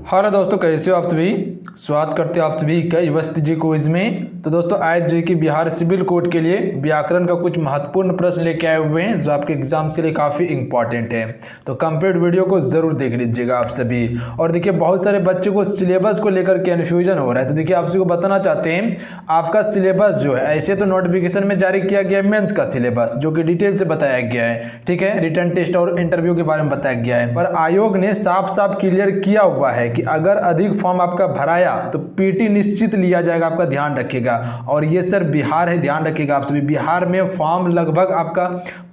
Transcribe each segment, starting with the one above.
Hello दोस्तों, कैसे हो आप सभी। स्वागत करते हो आप सभी का युवस्ती जी क्विज में। तो दोस्तों आज जो कि बिहार सिविल कोड के लिए व्याकरण का कुछ महत्वपूर्ण प्रश्न लेके आए हुए हैं जो आपके एग्जाम्स के लिए काफ़ी इंपॉर्टेंट है। तो कंप्लीट वीडियो को ज़रूर देख लीजिएगा आप सभी। और देखिए बहुत सारे बच्चों को सिलेबस को लेकर कन्फ्यूजन हो रहा है, तो देखिए आप सभी को बताना चाहते हैं आपका सिलेबस जो है, ऐसे तो नोटिफिकेशन में जारी किया गया है मेंस का सिलेबस जो कि डिटेल से बताया गया है, ठीक है, रिटन टेस्ट और इंटरव्यू के बारे में बताया गया है। पर आयोग ने साफ साफ क्लियर किया हुआ है कि अगर अधिक फॉर्म आपका भराया तो पीटी निश्चित लिया जाएगा, आपका ध्यान रखिएगा। और ये सर बिहार है, ध्यान रखिएगा आप सभी। बिहार में फॉर्म लगभग आपका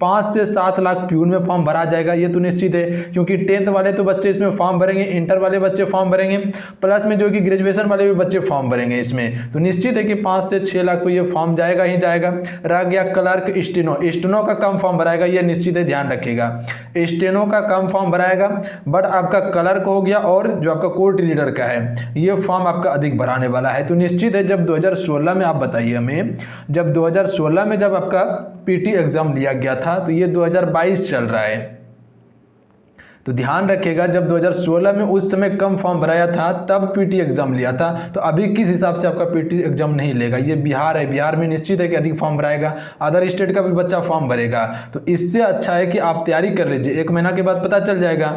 5 से 7 लाख प्यून में फॉर्म भरा जाएगा, ये तो निश्चित है, क्योंकि 10th वाले तो बच्चे इसमें फॉर्म भरेंगे, इंटर वाले बच्चे फॉर्म भरेंगे, प्लस में जो कि ग्रेजुएशन वाले भी बच्चे फॉर्म भरेंगे इसमें। तो निश्चित है कि 5 से 6 लाख तो ये फॉर्म जाएगा ही जाएगा। रह गया क्लर्क, स्टेनो का कम फॉर्म भराएगा, ये निश्चित है, ध्यान रखिएगा। स्टेनो का कम फॉर्म भराएगा, बट आपका क्लर्क हो गया और जो आपका कोर्ट रीडर का है ये फॉर्म आपका अधिक भराने वाला है। तो निश्चित है जब 2016 में आप बताइए हमें, जब 2016 में जब आपका पीटी एग्जाम लिया गया था तो ये 2022 चल रहा है। तो ध्यान रखिएगा जब 2016 में उस समय कम फॉर्म भराया था तब पीटी एग्जाम लिया था, तो अभी किस हिसाब से आपका पीटी एग्जाम नहीं लेगा। ये बिहार है, बिहार में निश्चित है कि अधिक फॉर्म भराएगा, अदर स्टेट का भी बच्चा फॉर्म भरेगा। तो इससे अच्छा है कि आप तैयारी कर लीजिए, 1 महीना के बाद पता चल जाएगा।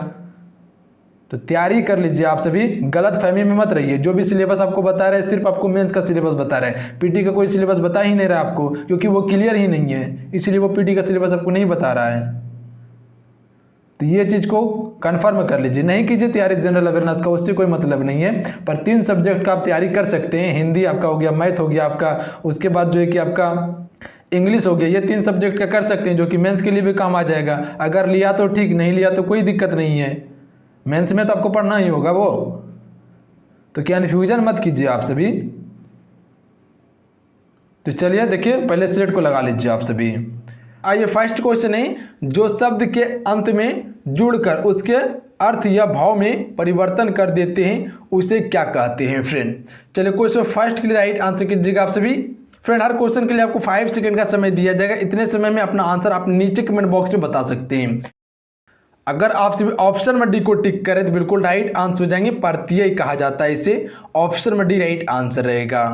तो तैयारी कर लीजिए आप सभी, गलत फहमी में मत रहिए। जो भी सिलेबस आपको बता रहे हैं सिर्फ आपको मेंस का सिलेबस बता रहे हैं, पीटी का कोई सिलेबस बता ही नहीं रहा आपको, क्योंकि वो क्लियर ही नहीं है, इसलिए वो पीटी का सिलेबस आपको नहीं बता रहा है। तो ये चीज़ को कंफर्म कर लीजिए, नहीं कीजिए तैयारी जनरल अवेयरनेस का, उससे कोई मतलब नहीं है। पर 3 सब्जेक्ट का आप तैयारी कर सकते हैं, हिंदी आपका हो गया, मैथ हो गया आपका, उसके बाद जो है कि आपका इंग्लिश हो गया, ये 3 सब्जेक्ट का कर सकते हैं जो कि मेंस के लिए भी काम आ जाएगा। अगर लिया तो ठीक, नहीं लिया तो कोई दिक्कत नहीं है, मेंस में तो आपको पढ़ना ही होगा वो। तो कन्फ्यूजन मत कीजिए आप सभी। तो चलिए देखिए, पहले सेट को लगा लीजिए आप सभी। आइए फर्स्ट क्वेश्चन है, जो शब्द के अंत में जुड़कर उसके अर्थ या भाव में परिवर्तन कर देते हैं उसे क्या कहते हैं फ्रेंड। चलिए क्वेश्चन फर्स्ट के लिए राइट आंसर कीजिएगा आप सभी। फ्रेंड हर क्वेश्चन के लिए आपको 5 सेकंड का समय दिया जाएगा, इतने समय में अपना आंसर आप नीचे कमेंट बॉक्स में बता सकते हैं। अगर आप सिर्फ ऑप्शन में डी को टिक करें तो बिल्कुल राइट आंसर हो जाएंगे, प्रत्यय कहा जाता है इसे, ऑप्शन में डी राइट आंसर रहेगा।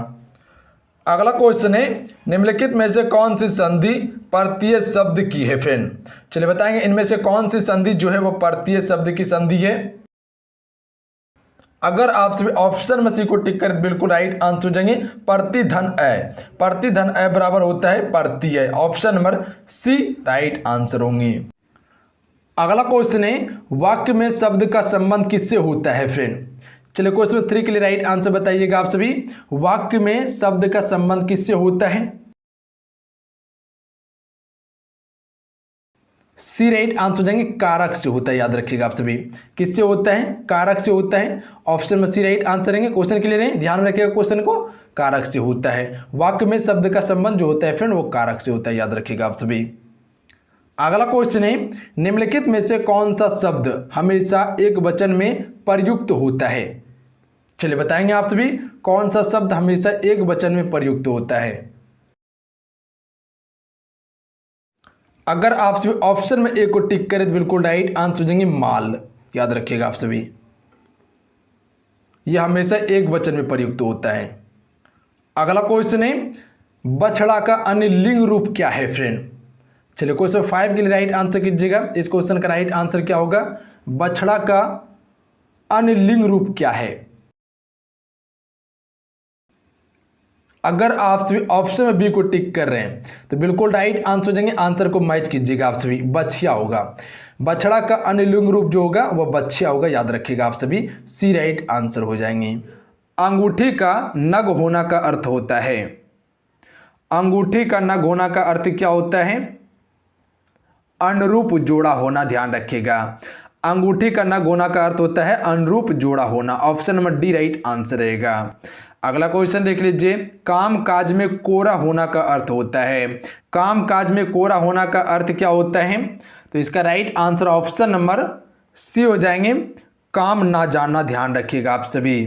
अगला क्वेश्चन है, निम्नलिखित में से कौन सी संधि प्रत्यय शब्द की है फ्रेंड। चलिए बताएंगे इनमें से कौन सी संधि जो है वो प्रत्यय शब्द की संधि है। अगर आप सभी ऑप्शन में सी को टिक करें तो बिल्कुल राइट आंसर हो जाएंगे, प्रतिधन अ। प्रतिधन अ बराबर होता है प्रत्यय, option number C right answer होंगे। अगला क्वेश्चन है, वाक्य में शब्द का संबंध किससे होता है फ्रेंड। चलिए क्वेश्चन 3 के लिए राइट आंसर बताइएगा आप सभी। वाक्य में शब्द का संबंध किससे होता है, सी राइट आंसर हो जाएंगे, कारक से होता है, याद रखिएगा आप सभी। किससे होता है, कारक से होता है, ऑप्शन में सी राइट आंसर रहेंगे। क्वेश्चन के लिए ध्यान रखिएगा, क्वेश्चन को कारक से होता है। वाक्य में शब्द का संबंध जो होता है फ्रेंड वो कारक से होता है, याद रखिएगा आप सभी। अगला क्वेश्चन है, निम्नलिखित में से कौन सा शब्द हमेशा एक वचन में प्रयुक्त होता है। चलिए बताएंगे आप सभी, कौन सा शब्द हमेशा एक वचन में प्रयुक्त होता है। अगर आप सभी ऑप्शन में ए को टिक करें तो बिल्कुल राइट आंसर हो जाएंगे, माल, याद रखिएगा आप सभी, यह हमेशा एक वचन में प्रयुक्त होता है। अगला क्वेश्चन है, बछड़ा का अन्य लिंग रूप क्या है फ्रेंड। चलिए क्वेश्चन 5 के लिए राइट आंसर कीजिएगा। इस क्वेश्चन का राइट आंसर क्या होगा, बछड़ा का अन्य लिंग रूप क्या है। अगर आप सभी ऑप्शन में बी को टिक कर रहे हैं तो बिल्कुल राइट आंसर हो जाएंगे, आंसर को मैच कीजिएगा आप सभी, बछिया होगा। बछड़ा का अन्य लिंग रूप जो होगा वह बछिया होगा, याद रखिएगा आप सभी, सी राइट आंसर हो जाएंगे। अंगूठी का नग होना का अर्थ होता है। अंगूठी का नग होना का अर्थ क्या होता है, अनुरूप जोड़ा होना, ध्यान रखिएगा। अंगूठी का नग होना का अर्थ होता है अनुरूप जोड़ा होना, option number D right answer रहेगा। अगला क्वेश्चन देख लीजिए, काम काज में कोरा होना का अर्थ होता है। काम काज में कोरा होना का अर्थ क्या होता है, तो इसका right answer option number C हो जाएंगे, काम ना जानना, ध्यान रखिएगा आप सभी।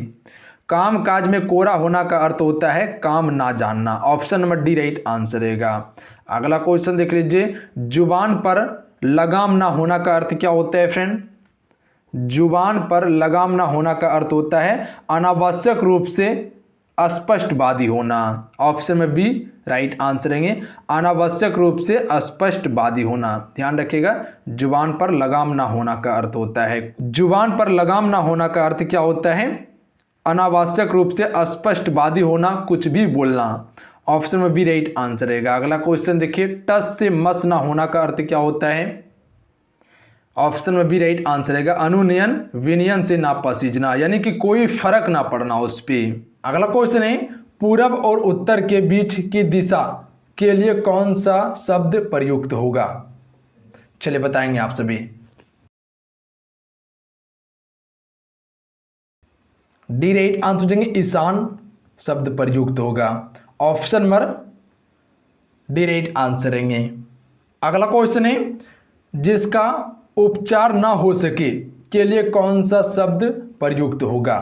काम काज में कोरा होना का अर्थ होता है काम ना जानना, option number D right answer रहेगा। अगला क्वेश्चन देख लीजिए, जुबान पर लगाम ना होना का अर्थ क्या होता है फ्रेंड। जुबान पर लगाम ना होना का अर्थ होता है अनावश्यक रूप से अस्पष्टवादी होना। ऑप्शन में बी राइट आंसर रहेंगे, अनावश्यक रूप से अस्पष्टवादी होना। ध्यान रखिएगा, जुबान पर लगाम ना होना का अर्थ होता है, जुबान पर लगाम ना होना का अर्थ क्या होता है, अनावश्यक रूप से अस्पष्टवादी होना, कुछ भी बोलना। ऑप्शन में बी राइट आंसर रहेगा। अगला क्वेश्चन देखिए, टस से मस ना होना का अर्थ क्या होता है। ऑप्शन में बी राइट आंसर रहेगा, अनुनयन विनयन से ना पसीजना, यानी कि कोई फर्क ना पड़ना उस पर। अगला क्वेश्चन है, पूरब और उत्तर के बीच की दिशा के लिए कौन सा शब्द प्रयुक्त होगा। चलिए बताएंगे आप सभी। डी राइट आंसर हो जाएंगे, ईशान शब्द प्रयुक्त होगा। Option number D right answer रहेंगे। अगला क्वेश्चन है, जिसका उपचार ना हो सके के लिए कौन सा शब्द प्रयुक्त होगा।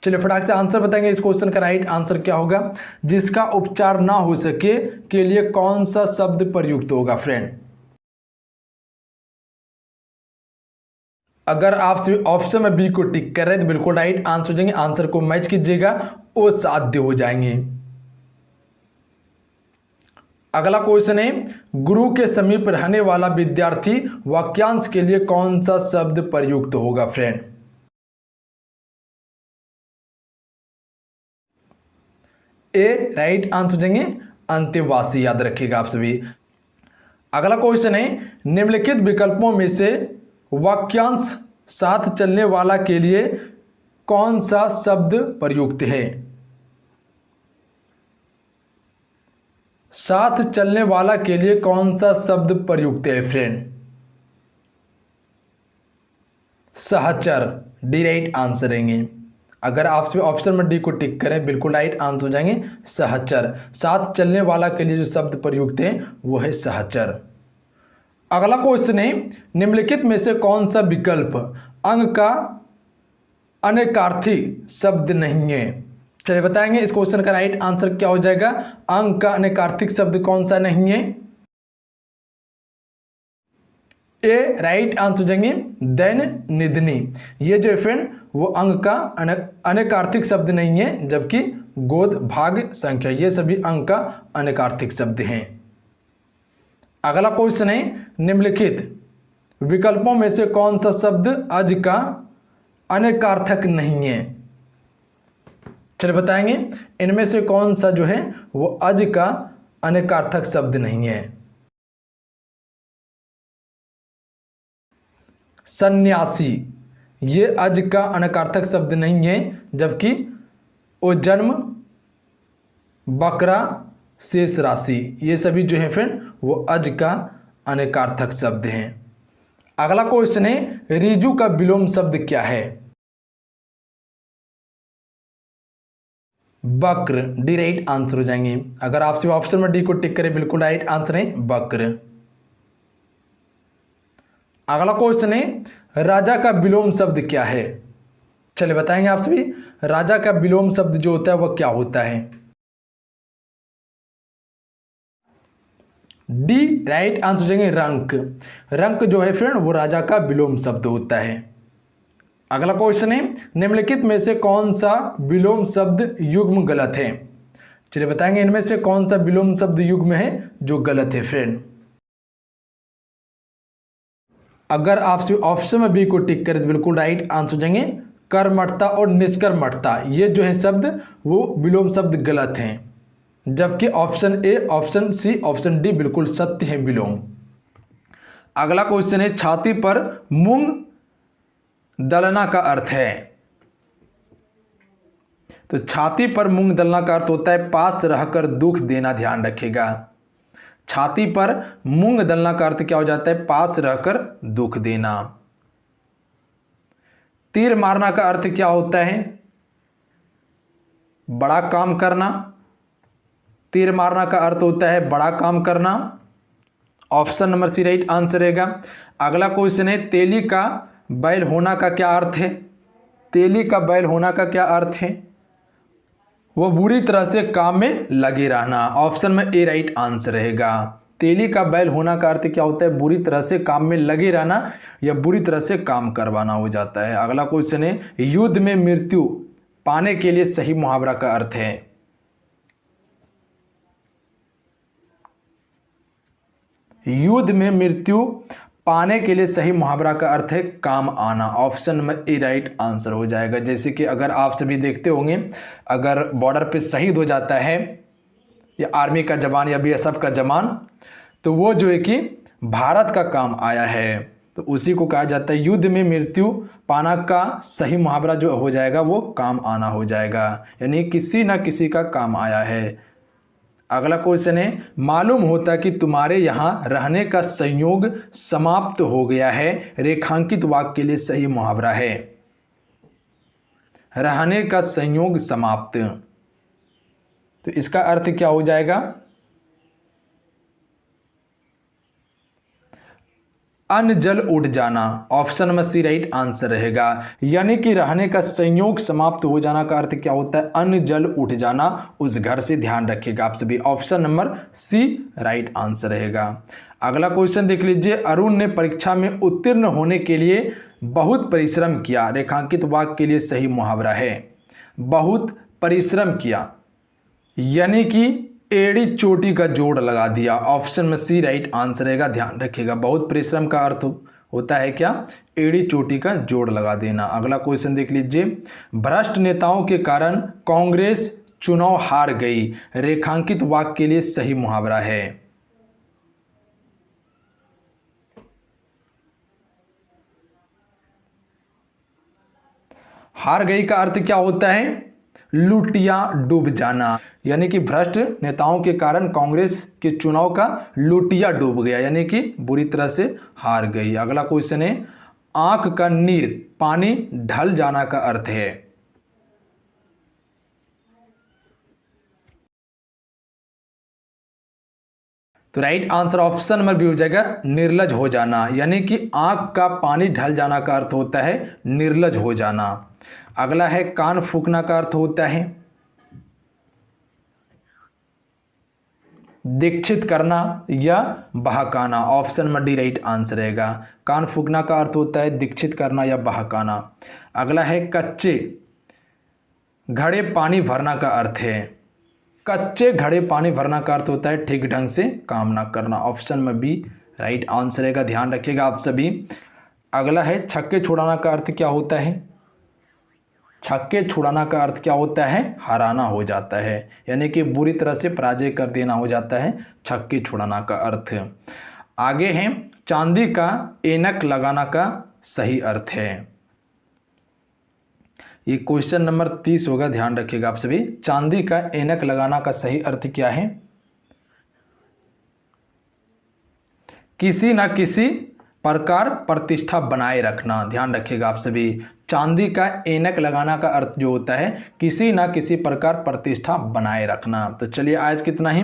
चलिए फटाक से आंसर बताएंगे, इस क्वेश्चन का राइट आंसर क्या होगा। जिसका उपचार ना हो सके के लिए कौन सा शब्द प्रयुक्त होगा फ्रेंड। अगर आप ऑप्शन में बी को टिक कर रहे हैं तो बिल्कुल राइट आंसर हो जाएंगे। आंसर को मैच कीजिएगा, वो साध्य हो जाएंगे। अगला क्वेश्चन है, गुरु के समीप रहने वाला विद्यार्थी वाक्यांश के लिए कौन सा शब्द प्रयुक्त होगा फ्रेंड। ए राइट आंसर हो जाएंगे, अंत्यवासी, याद रखिएगा आप सभी। अगला क्वेश्चन है, निम्नलिखित विकल्पों में से वाक्यांश साथ चलने वाला के लिए कौन सा शब्द प्रयुक्त है। साथ चलने वाला के लिए कौन सा शब्द प्रयुक्त है फ्रेंड। सहचर, डी राइट आंसर रहेंगे। अगर आप ऑप्शन में डी को टिक करें बिल्कुल राइट आंसर हो जाएंगे, सहचर। साथ चलने वाला के लिए जो शब्द प्रयुक्त है वो है सहचर। अगला क्वेश्चन है, निम्नलिखित में से कौन सा विकल्प अंग का अनेकार्थी शब्द नहीं है। चलिए बताएंगे इस क्वेश्चन का राइट आंसर क्या हो जाएगा। अंग का अनेकार्थिक शब्द कौन सा नहीं है। ए राइट आंसर हो जाएंगे, दैन निधनी। ये जो फ्रेंड वो अंग का अनेकार्थिक शब्द नहीं है, जबकि गोद भाग संख्या ये सभी अंग का अनेकार्थिक शब्द हैं। अगला क्वेश्चन है, निम्नलिखित विकल्पों में से कौन सा शब्द अज का अनेकार्थक नहीं है। चलिए बताएंगे इनमें से कौन सा जो है वो अज का अनेकार्थक शब्द नहीं है। सन्यासी, ये अज का अनेकार्थक शब्द नहीं है, जबकि वो जन्म, बकरा, शेष राशि ये सभी जो है फ्रेंड वो अज का अनेकार्थक शब्द हैं। अगला क्वेश्चन है, रिजु का विलोम शब्द क्या है। बक्र, डी राइट आंसर हो जाएंगे। अगर आप सिर्फ ऑप्शन में डी को टिक करें बिल्कुल राइट आंसर है बक्र। अगला क्वेश्चन है, राजा का विलोम शब्द क्या है। चलिए बताएंगे आप सभी, राजा का विलोम शब्द जो होता है वह क्या होता है। डी राइट आंसर हो जाएंगे, रंक। रंक जो है फ्रेंड वो राजा का विलोम शब्द होता है। अगला क्वेश्चन है, निम्नलिखित में से कौन सा विलोम शब्द युग्म गलत है। चलिए बताएंगे इनमें से कौन सा विलोम शब्द युग्म है जो गलत है फ्रेंड। अगर आप सिर्फ ऑप्शन में बी को टिक करें तो बिल्कुल राइट आंसर हो जाएंगे, कर्मठता और निष्कर्मठता ये जो है शब्द वो विलोम शब्द गलत हैं, जबकि option A, option C, option D बिल्कुल सत्य है विलोम। अगला क्वेश्चन है, छाती पर मूंग दलना का अर्थ है। तो छाती पर मूंग दलना का अर्थ होता है पास रहकर दुख देना, ध्यान रखिएगा। छाती पर मूंग दलना का अर्थ क्या हो जाता है, पास रहकर दुख देना। तीर मारना का अर्थ क्या होता है, बड़ा काम करना। तीर मारना का अर्थ होता है बड़ा काम करना। Option number C right answer रहेगा। अगला क्वेश्चन है, तेली का बैल होना का क्या अर्थ है। तेली का बैल होना का क्या अर्थ है, वो बुरी तरह से काम में लगे रहना। ऑप्शन में ए राइट आंसर रहेगा। तेली का बैल होना का अर्थ क्या होता है? बुरी तरह से काम में लगे रहना या बुरी तरह से काम करवाना हो जाता है। अगला क्वेश्चन है, युद्ध में मृत्यु पाने के लिए सही मुहावरा का अर्थ है। युद्ध में मृत्यु पाने के लिए सही मुहावरा का अर्थ है काम आना। Option number A right answer हो जाएगा। जैसे कि अगर आप सभी देखते होंगे, अगर बॉर्डर पे शहीद हो जाता है या आर्मी का जवान या बीएसएफ का जवान, तो वो जो है कि भारत का काम आया है, तो उसी को कहा जाता है युद्ध में मृत्यु पाना का सही मुहावरा जो हो जाएगा वो काम आना हो जाएगा, यानी किसी ना किसी का काम आया है। अगला क्वेश्चन है, मालूम होता कि तुम्हारे यहाँ रहने का संयोग समाप्त हो गया है, रेखांकित वाक्य के लिए सही मुहावरा है। रहने का संयोग समाप्त, तो इसका अर्थ क्या हो जाएगा? अन्न जल उठ जाना। Option number C right answer रहेगा। यानी कि रहने का संयोग समाप्त हो जाना का अर्थ क्या होता है? अन्न जल उठ जाना, उस घर से ध्यान रखिएगा आप सभी। Option number C right answer रहेगा। अगला क्वेश्चन देख लीजिए, अरुण ने परीक्षा में उत्तीर्ण होने के लिए बहुत परिश्रम किया, रेखांकित वाक्य के लिए सही मुहावरा है। बहुत परिश्रम किया यानी कि एड़ी चोटी का जोड़ लगा दिया। ऑप्शन में सी राइट आंसर रहेगा, ध्यान रखिएगा। बहुत परिश्रम का अर्थ होता है क्या? एड़ी चोटी का जोड़ लगा देना। अगला क्वेश्चन देख लीजिए, भ्रष्ट नेताओं के कारण कांग्रेस चुनाव हार गई, रेखांकित वाक्य के लिए सही मुहावरा है। हार गई का अर्थ क्या होता है? लुटिया डूब जाना, यानी कि भ्रष्ट नेताओं के कारण कांग्रेस के चुनाव का लुटिया डूब गया, यानी कि बुरी तरह से हार गई। अगला क्वेश्चन है, आंख का नीर पानी ढल जाना का अर्थ है। तो right answer option number B हो जाएगा, निर्लज हो जाना। यानी कि आंख का पानी ढल जाना का अर्थ होता है निर्लज हो जाना। अगला है, कान फूंकना का अर्थ होता है दीक्षित करना या बहकाना। Option number D right answer रहेगा। कान फूंकना का अर्थ होता है दीक्षित करना या बहकाना। अगला है, कच्चे घड़े पानी भरना का अर्थ है। कच्चे घड़े पानी भरना का अर्थ होता है ठीक ढंग से काम ना करना। ऑप्शन में बी राइट आंसर रहेगा, ध्यान रखिएगा आप सभी। अगला है, छक्के छुड़ाना का अर्थ क्या होता है? छक्के छुड़ाना का अर्थ क्या होता है? हराना हो जाता है, यानी कि बुरी तरह से पराजय कर देना हो जाता है छक्के छुड़ाना का अर्थ। आगे है, चांदी का ऐनक लगाना का सही अर्थ है। ये क्वेश्चन नंबर 30 होगा, ध्यान रखिएगा आप सभी। चांदी का ऐनक लगाना का सही अर्थ क्या है? किसी ना किसी प्रकार प्रतिष्ठा बनाए रखना। ध्यान रखिएगा आप सभी। चांदी का ऐनक लगाना का अर्थ जो होता है किसी ना किसी प्रकार प्रतिष्ठा बनाए रखना। तो चलिए आज कितना ही।